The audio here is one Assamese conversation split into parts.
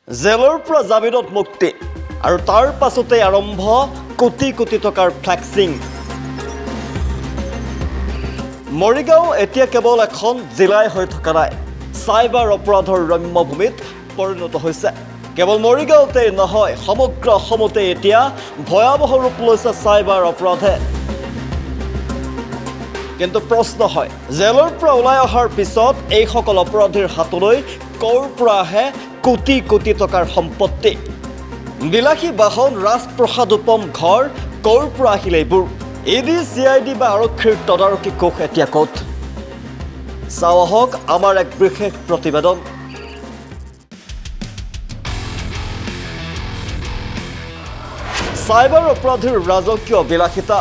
জেলৰ পৰা জামিনত মুক্তি আৰু তাৰ পাছতে আৰম্ভ কোটি কোটি টকাৰ ফ্লেক্সিং। মৰিগাঁও এতিয়া কেৱল এখন জিলাই হৈ থকা নাই, চাইবাৰ অপৰাধৰ ৰম্যভূমিত পৰিণত হৈছে। কেৱল মৰিগাঁওতে নহয়, সমগ্ৰ অসমতে এতিয়া ভয়াৱহ ৰূপ লৈছে চাইবাৰ অপৰাধে। কিন্তু প্ৰশ্ন হয়, জেলৰ পৰা ওলাই অহাৰ পিছত এইসকল অপৰাধীৰ হাতলৈ ক'ৰ পৰা আহে কোটি কোটি টকাৰ সম্পত্তি? বিলাসী বাহন, ৰাজপ্ৰসাদ উপম ঘৰ, ক'ৰ পৰা আহিল এইবোৰ? ইডি, CID বা আৰক্ষীৰ তদাৰকী কোষ এতিয়া ক'ত? চাওঁ আহক আমাৰ এক বিশেষ প্ৰতিবেদন। চাইবাৰ অপৰাধীৰ ৰাজকীয় বিলাসিতা,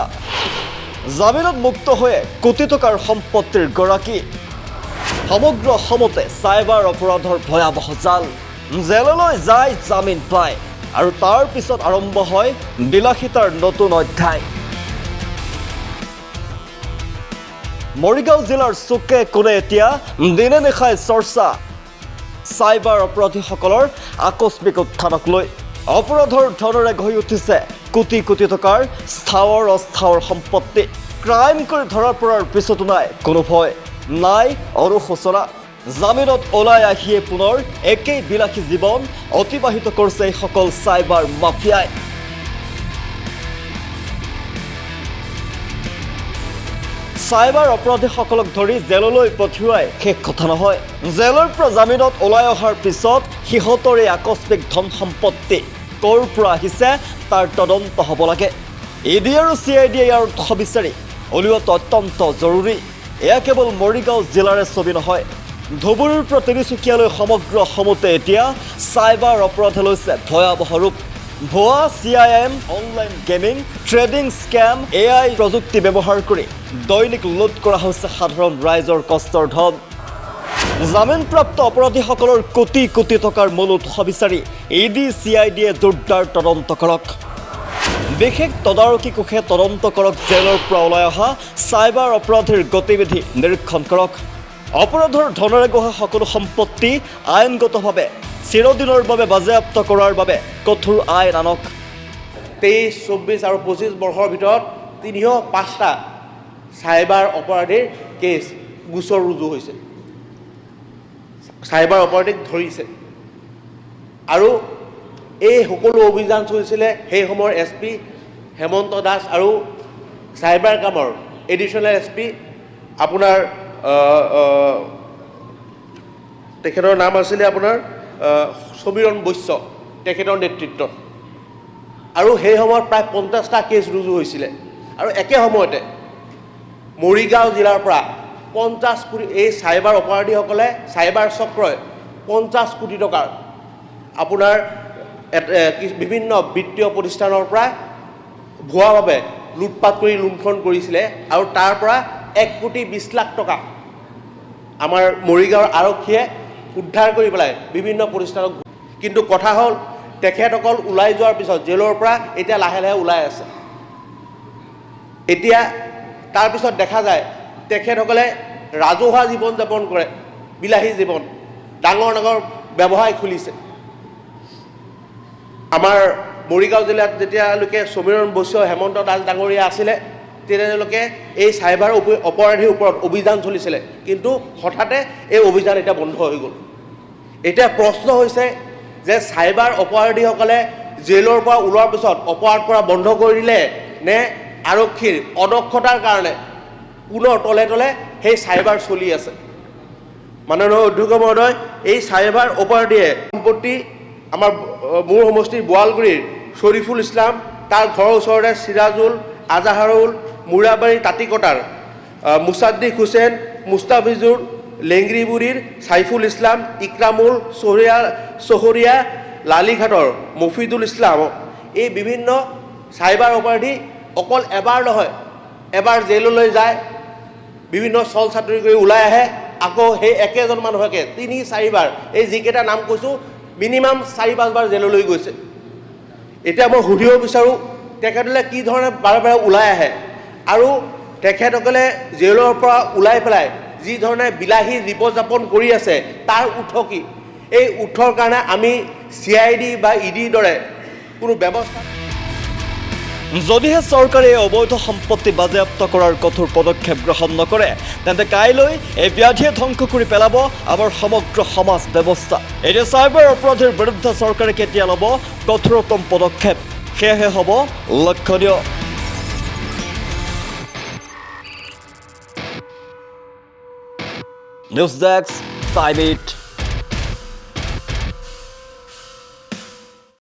জামিনত মুক্ত হৈ কোটি টকাৰ সম্পত্তিৰ গৰাকী। সমগ্ৰ অসমতে চাইবাৰ অপৰাধৰ ভয়াৱহ জাল। জেললৈ যায়, জামিন পায় আৰু তাৰ পিছত আৰম্ভ হয় বিলাসিতাৰ নতুন অধ্যায়। মৰিগাঁও জিলাৰ চুকে কোণে এতিয়া দিনে নিশাই চৰ্চা চাইবাৰ অপৰাধীসকলৰ আকস্মিক উত্থানক লৈ। অপৰাধৰ ধনেৰে গঢ়ি উঠিছে কোটি কোটি টকাৰ স্থাৱৰ অস্থাৱৰ সম্পত্তি। ক্ৰাইম কৰি ধৰা পৰাৰ পিছতো নাই কোনো ভয়, নাই অনুশোচনা। জামিনত ওলাই আহিয়ে পুনৰ একেই বিলাসী জীৱন অতিবাহিত কৰিছে এইসকল চাইবাৰ মাফিয়াই। চাইবাৰ অপৰাধীসকলক ধৰি জেললৈ পঠিওৱাই শেষ কথা নহয়। জেলৰ পৰা জামিনত ওলাই অহাৰ পিছত সিহঁতৰ এই আকস্মিক ধন সম্পত্তি ক'ৰ পৰা আহিছে তাৰ তদন্ত হ'ব লাগে। ইডি আৰু CID ইয়াৰ উৎস বিচাৰি উলিওৱাটো অত্যন্ত জৰুৰী। এয়া কেৱল মৰিগাঁও জিলাৰে ছবি নহয়, ধুবুৰীৰ পৰা তিনিচুকীয়ালৈ সমগ্ৰ অসমতে এতিয়া চাইবাৰ অপৰাধে লৈছে ভয়াৱহ ৰূপ। ভুৱা CIM, online gaming, trading scam, AI প্ৰযুক্তি ব্যৱহাৰ কৰি দৈনিক লুট কৰা হৈছে সাধাৰণ ৰাইজৰ কষ্টৰ ধন। জামিনপ্ৰাপ্ত অপৰাধীসকলৰ কোটি কোটি টকাৰ মূল উৎস বিচাৰি ইডি, CIDয়ে জোৰদাৰ তদন্ত কৰক। বিশেষ তদাৰকী কোষে তদন্ত কৰক। জেলৰ পৰা ওলাই অহা চাইবাৰ অপৰাধীৰ গতিবিধি নিৰীক্ষণ কৰক। অপৰাধৰ ধনেৰে গঢ়া সকলো সম্পত্তি আইনগতভাৱে চিৰদিনৰ বাবে বাজেয়াপ্ত কৰাৰ বাবে কঠোৰ আইন আনক। 23, 24 আৰু 25 বৰ্ষৰ ভিতৰত 305টা চাইবাৰ অপৰাধীৰ কেছ গোচৰ ৰুজু হৈছে, চাইবাৰ অপৰাধীক ধৰিছে। আৰু এই সকলো অভিযান চলিছিলে সেই সময়ৰ SP হেমন্ত দাস আৰু চাইবাৰ কামৰ এডিশ্যনেল SP আপোনাৰ তেখেতৰ নাম আছিলে আপোনাৰ সমীৰণ বৈশ্য, তেখেতৰ নেতৃত্বত। আৰু সেই সময়ত প্ৰায় 50টা কেছ ৰুজু হৈছিলে। আৰু একে সময়তে মৰিগাঁও জিলাৰ পৰা 50 কোটি এই চাইবাৰ অপৰাধীসকলে, চাইবাৰ চক্ৰই 50 কোটি টকাৰ আপোনাৰ বিভিন্ন বিত্তীয় প্ৰতিষ্ঠানৰ পৰা ভুৱাভাৱে লুটপাট কৰি লুণ্ঠন কৰিছিলে। আৰু তাৰ পৰা 1 কোটি 20 লাখ টকা আমাৰ মৰিগাঁৱৰ আৰক্ষীয়ে উদ্ধাৰ কৰি পেলাই বিভিন্ন প্ৰতিষ্ঠানক। কিন্তু কথা হ'ল, তেখেতসকল ওলাই যোৱাৰ পিছত জেলৰ পৰা এতিয়া লাহে লাহে ওলাই আছে। এতিয়া তাৰপিছত দেখা যায় তেখেতসকলে ৰাজহুৱা জীৱন যাপন কৰে, বিলাসী জীৱন, ডাঙৰ ডাঙৰ ব্যৱসায় খুলিছে। আমাৰ মৰিগাঁও জিলাত যেতিয়ালৈকে সমীৰণ বৈশ্য, হেমন্ত দাস ডাঙৰীয়া আছিলে, তেওঁলোকে এই চাইবাৰ অপৰাধীৰ ওপৰত অভিযান চলিছিলে। কিন্তু হঠাতে এই অভিযান এতিয়া বন্ধ হৈ গ'ল। এতিয়া প্ৰশ্ন হৈছে যে চাইবাৰ অপৰাধীসকলে জেলৰ পৰা ওলোৱাৰ পিছত অপৰাধ কৰা বন্ধ কৰি দিলে নে আৰক্ষীৰ অদক্ষতাৰ কাৰণে পুনৰ তলে তলে সেই চাইবাৰ চলি আছে? মাননীয় অধ্যক্ষ মহোদয়, এই চাইবাৰ অপৰাধীয়ে সম্পত্তি আমাৰ মোৰ সমষ্টিৰ বোৱালগুৰিৰ শ্বৰিফুল ইছলাম, তাৰ ঘৰৰ ওচৰতে চিৰাজুল, আজাহাৰুল, মুৰাবাৰী তাঁতিকটাৰ মুছাদ্দিক হুছেইন, মুস্তাফিজুৰ, লেংগ্ৰিবুৰীৰ চাইফুল ইছলাম, ইক্ৰামুল, চহৰীয়া, লালিঘাটৰ মফিদুল ইছলাম, এই বিভিন্ন চাইবাৰ অপৰাধী অকল এবাৰ নহয়, এবাৰ জেললৈ যায়, বিভিন্ন চল চাতুৰি কৰি ওলাই আহে, আকৌ সেই একেজন মানুহকে 3-4বাৰ, এই যিকেইটা নাম কৈছোঁ, মিনিমাম 4-5 বাৰ জেললৈ গৈছে। এতিয়া মই সুধিব বিচাৰোঁ, তেখেতসকলে কি ধৰণে বাৰে বাৰে ওলাই আহে আৰু তেখেতসকলে জেলৰ পৰা ওলাই পেলাই যি ধৰণে বিলাসী জীৱন যাপন কৰি আছে তাৰ উৎস কি? এই উৎসৰ কাৰণে আমি CID বা EDৰ দৰে কোনো ব্যৱস্থা যদিহে চৰকাৰে এই অবৈধ সম্পত্তি বাজেয়াপ্ত কৰাৰ কঠোৰ পদক্ষেপ গ্ৰহণ নকৰে তেন্তে কাইলৈ এই ব্যাধিয়ে ধ্বংস কৰি পেলাব আমাৰ সমগ্ৰ সমাজ ব্যৱস্থা। এতিয়া চাইবাৰ অপৰাধীৰ বিৰুদ্ধে চৰকাৰে কেতিয়া ল'ব কঠোৰতম পদক্ষেপ সেয়াহে হ'ব লক্ষণীয়। News desk time 8।